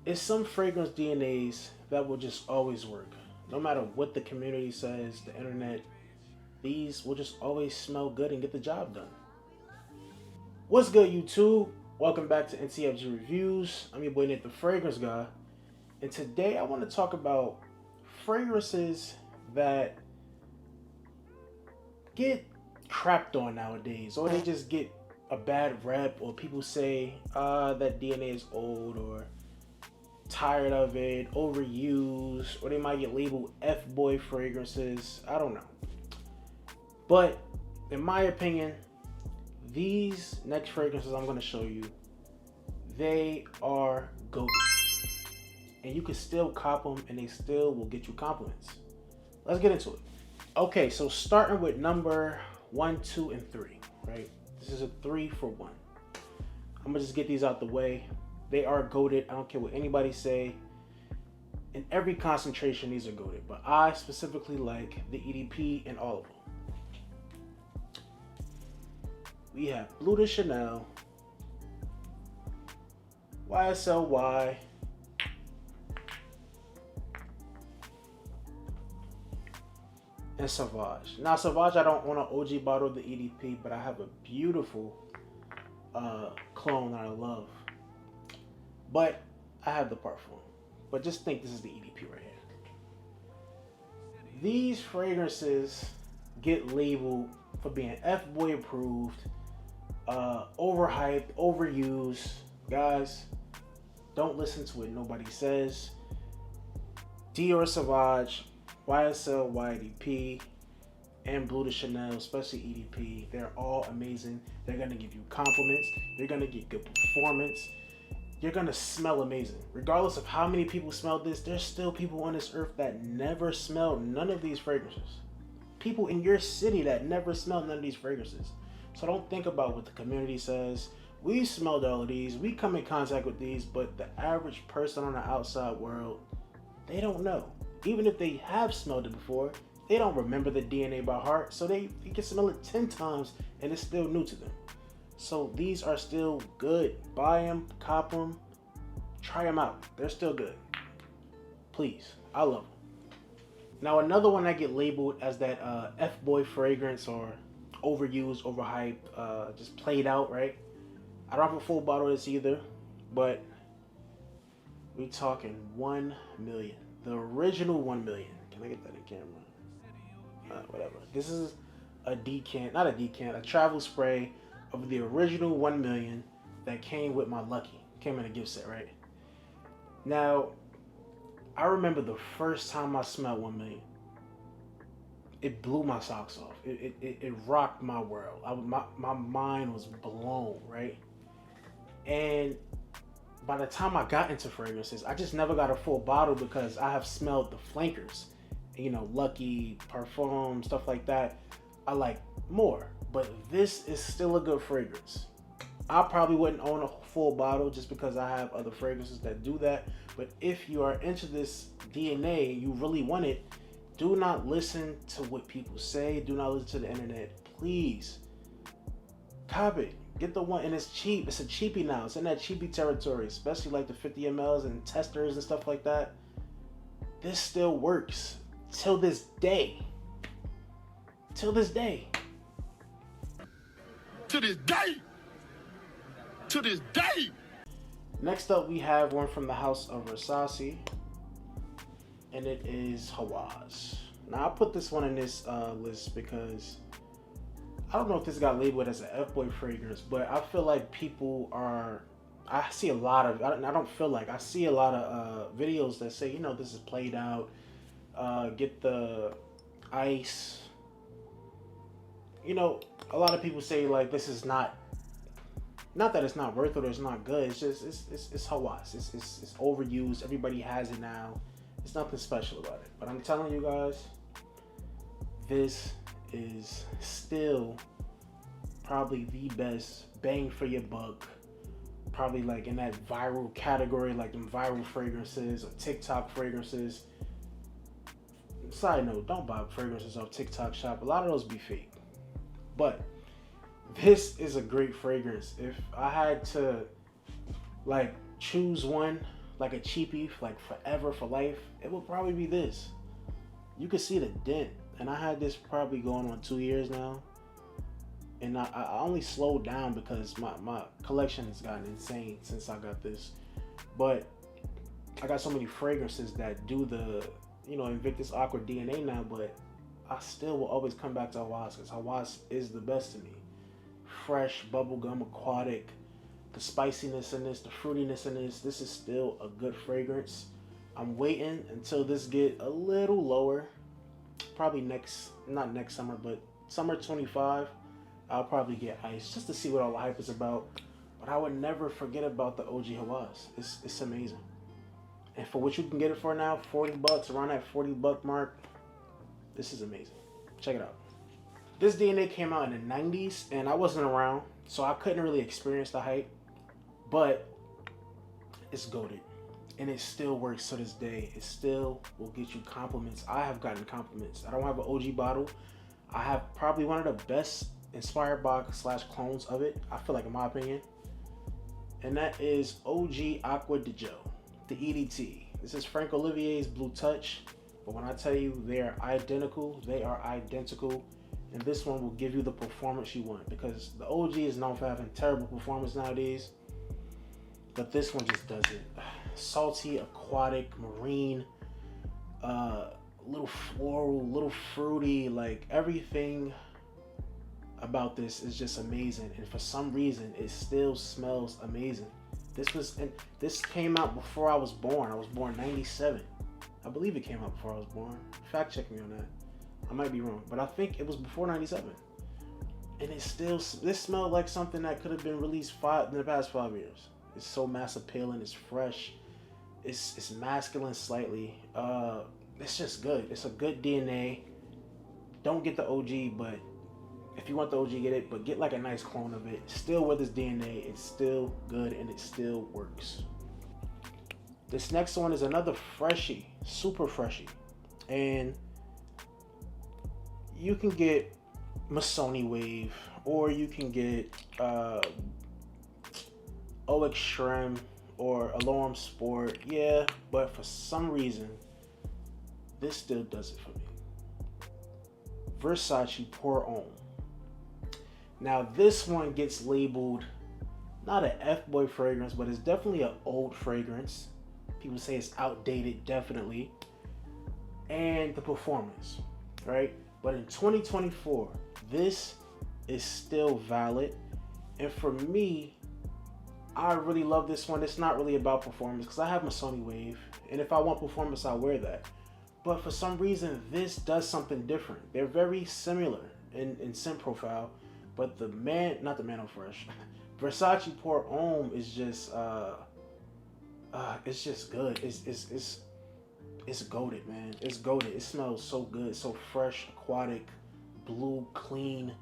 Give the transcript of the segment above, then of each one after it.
it's some fragrance DNAs that will just always work. No matter what the community says, the internet, these will just always smell good and get the job done. What's good, YouTube? Welcome back to NTFG Reviews. I'm your boy Nate the Fragrance Guy. And today I want to talk about fragrances that get crapped on nowadays, or they just get a bad rep, or people say that DNA is old, or tired of it, overused, or they might get labeled F-boy fragrances. I don't know. But in my opinion, these next fragrances I'm going to show you, they are goated. And you can still cop them and they still will get you compliments. Let's get into it. Okay, so starting with number 1, 2, and 3, right? This is a 3 for 1. I'm gonna just get these out the way. They are goated. I don't care what anybody say. In every concentration, these are goated. But I specifically like the EDP in all of them. We have Bleu de Chanel, YSLY, and Sauvage. Now Sauvage, I don't want an OG bottle of the EDP, but I have a beautiful clone that I love. But I have the Parfum. But just think this is the EDP right here. These fragrances get labeled for being F-boy approved, overhyped, overused. Guys, don't listen to what nobody says. Dior Sauvage, YSL YDP, and Bleu de Chanel, especially EDP, they're all amazing. They're gonna give you compliments. You're gonna get good performance. You're gonna smell amazing. Regardless of how many people smell this, there's still people on this earth that never smell none of these fragrances. People in your city that never smell none of these fragrances. So don't think about what the community says. We smelled all of these. We come in contact with these, but the average person on the outside world, they don't know. Even if they have smelled it before, they don't remember the DNA by heart, so they can smell it 10 times and it's still new to them. So these are still good. Buy them, cop them, try them out. They're still good. Please, I love them. Now another one I get labeled as that F-boy fragrance, or overused, overhyped, just played out, right? I don't have a full bottle of this either, but we talking 1 million. The original 1 million. Can I get that in camera? Whatever. This is a decant, not a decant, a travel spray of the original 1 million that came with my Lucky. Came in a gift set, right? Now, I remember the first time I smelled 1 million. It blew my socks off. It rocked my world. My mind was blown, right? And by the time I got into fragrances, I just never got a full bottle because I have smelled the flankers. You know, Lucky, Parfum, stuff like that. I like more. But this is still a good fragrance. I probably wouldn't own a full bottle just because I have other fragrances that do that. But if you are into this DNA, you really want it, do not listen to what people say. Do not listen to the internet. Please. Cop it. Get the one, and it's cheap. It's a cheapie now. It's in that cheapie territory, especially like the 50 mLs and testers and stuff like that. This still works till this day. Till this day. To this day. To this day. Next up, we have one from the house of Versace, and it is Hawaz. Now, I put this one in this list because I don't know if this got labeled as an F-boy fragrance, but I feel like people are, I see a lot of, I don't feel like, I see a lot of videos that say, you know, this is played out, get the ice. You know, a lot of people say like this is not that it's not worth it or it's not good, it's just, it's Hawaz. It's overused, everybody has it now. It's nothing special about it. But I'm telling you guys, this is still probably the best bang for your buck. Probably like in that viral category, like them viral fragrances or TikTok fragrances. Side note, don't buy fragrances off TikTok shop. A lot of those be fake. But this is a great fragrance. If I had to like choose one like a cheapie, like forever for life, it would probably be this. You could see the dent, and I had this probably going on 2 years now, and I only slowed down because my collection has gotten insane since I got this. But I got so many fragrances that do the, Invictus Aqua DNA now, but I still will always come back to Hawas because Hawas is the best to me. Fresh, bubblegum, aquatic, the spiciness in this, the fruitiness in this is still a good fragrance. I'm waiting until this get a little lower. Probably not next summer, but summer 25, I'll probably get ice just to see what all the hype is about. But I would never forget about the OG Hawas. It's amazing. And for what you can get it for now, $40, around that $40 mark, this is amazing. Check it out. This DNA came out in the 90s, and I wasn't around, so I couldn't really experience the hype. But it's goated. And it still works to this day. It still will get you compliments. I have gotten compliments. I don't have an OG bottle. I have probably one of the best inspired box / clones of it, I feel like, in my opinion. And that is OG Aqua de Joe, the EDT. This is Frank Olivier's Blue Touch. But when I tell you they are identical, they are identical. And this one will give you the performance you want, because the OG is known for having terrible performance nowadays. But this one just does it. Salty, aquatic, marine, little floral, little fruity, like everything about this is just amazing. And for some reason, it still smells amazing. This came out before I was born. I was born 97. I believe it came out before I was born. Fact check me on that. I might be wrong, but I think it was before 97. And this smelled like something that could have been released in the past 5 years. It's so mass appealing. It's fresh. It's masculine slightly. It's just good. It's a good DNA. Don't get the OG, but if you want the OG, get it. But get like a nice clone of it. Still with its DNA. It's still good and it still works. This next one is another freshie, super freshie, and you can get Masoni Wave, or you can get OX Shrimp or Alarm Sport. Yeah, but for some reason, this still does it for me. Versace Pour Homme. Now this one gets labeled not an F-boy fragrance, but it's definitely an old fragrance. People say it's outdated, definitely. And the performance, right? But in 2024, this is still valid. And for me, I really love this one. It's not really about performance because I have my Sony Wave. And if I want performance, I'll wear that. But for some reason, this does something different. They're very similar in scent profile. But not the Man on Fresh. Versace Pour Homme is just, it's just good. It's goated, man. It's goated. It smells so good, so fresh, aquatic, blue, clean,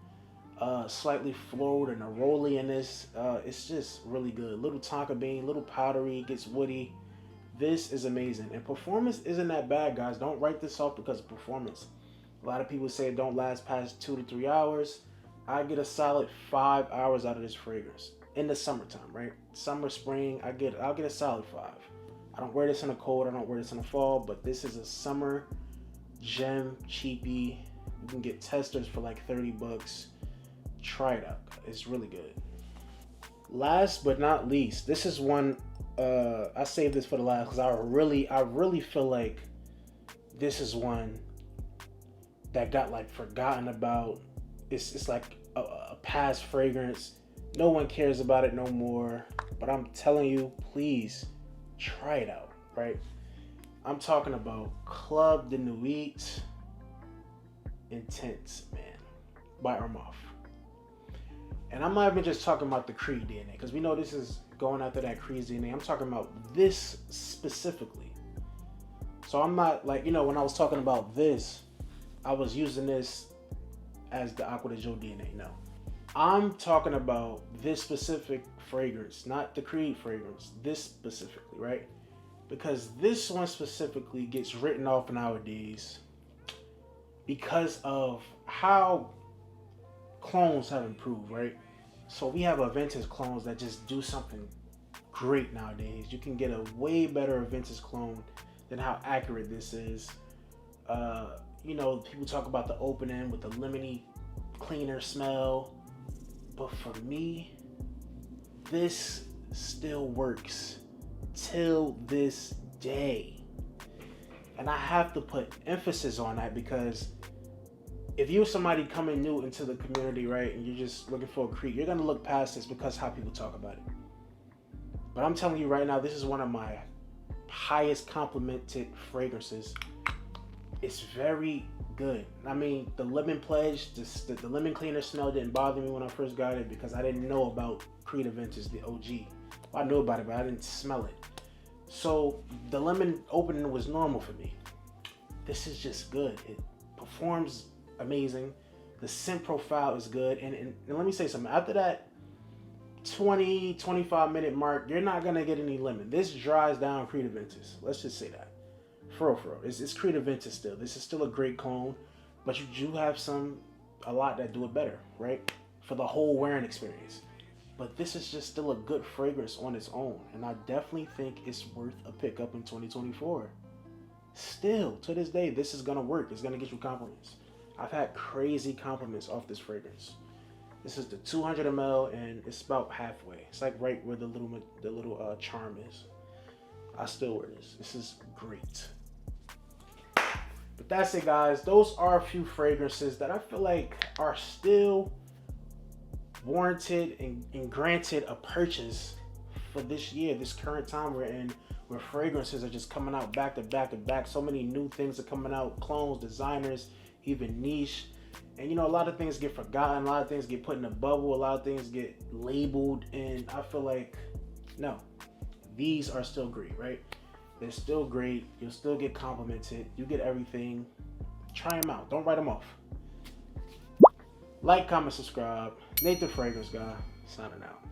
slightly floral and neroli in this. It's just really good. Little tonka bean, little powdery, gets woody. This is amazing. And performance isn't that bad, guys. Don't write this off because of performance. A lot of people say it don't last past 2 to 3 hours. I get a solid 5 hours out of this fragrance in the summertime, right? Summer, spring, I'll get a solid 5. I don't wear this in the cold. I don't wear this in the fall, but this is a summer gem cheapie. You can get testers for like $30. Try it out. It's really good. Last but not least, this is one, I saved this for the last because I really feel like this is one that got like forgotten about. It's like a past fragrance. No one cares about it no more. But I'm telling you, please try it out, right? I'm talking about Club de Nuit Intense, man, by Armaf. And I'm not even just talking about the Creed DNA, because we know this is going after that Creed DNA. I'm talking about this specifically. So I'm not like, when I was talking about this, I was using this as the Aqua de Joe DNA. No. I'm talking about this specific fragrance, not the Creed fragrance, this specifically, right? Because this one specifically gets written off nowadays because of how clones have improved, right? So we have vintage clones that just do something great nowadays. You can get a way better vintage clone than how accurate this is. You know, people talk about the opening with the lemony cleaner smell, but for me, this still works till this day. And I have to put emphasis on that, because if you're somebody coming new into the community, right, and you're just looking for a creep, you're gonna look past this because how people talk about it. But I'm telling you right now, this is one of my highest complimented fragrances. It's very good. I mean, the lemon pledge, the lemon cleaner smell didn't bother me when I first got it because I didn't know about Creed Vintage, the OG. Well, I knew about it, but I didn't smell it. So the lemon opening was normal for me. This is just good. It performs amazing. The scent profile is good. And let me say something. After that 20-25 minute mark, you're not gonna get any lemon. This dries down Creed Vintage. Let's just say that. For real. It's Creed Vintage still. This is still a great clone, but you do have a lot that do it better, right? For the whole wearing experience. But this is just still a good fragrance on its own. And I definitely think it's worth a pickup in 2024. Still, to this day, this is gonna work. It's gonna get you compliments. I've had crazy compliments off this fragrance. This is the 200 ml and it's about halfway. It's like right where the little charm is. I still wear this. This is great. But that's it, guys. Those are a few fragrances that I feel like are still warranted and granted a purchase for this year, this current time we're in, where fragrances are just coming out back to back to back. So many new things are coming out, clones, designers, even niche. And you know, a lot of things get forgotten, a lot of things get put in a bubble, a lot of things get labeled, and I feel like, no, these are still great, right? They're still great. You'll still get complimented. You get everything. Try them out. Don't write them off. Like, comment, subscribe. Natethefragranceguy, signing out.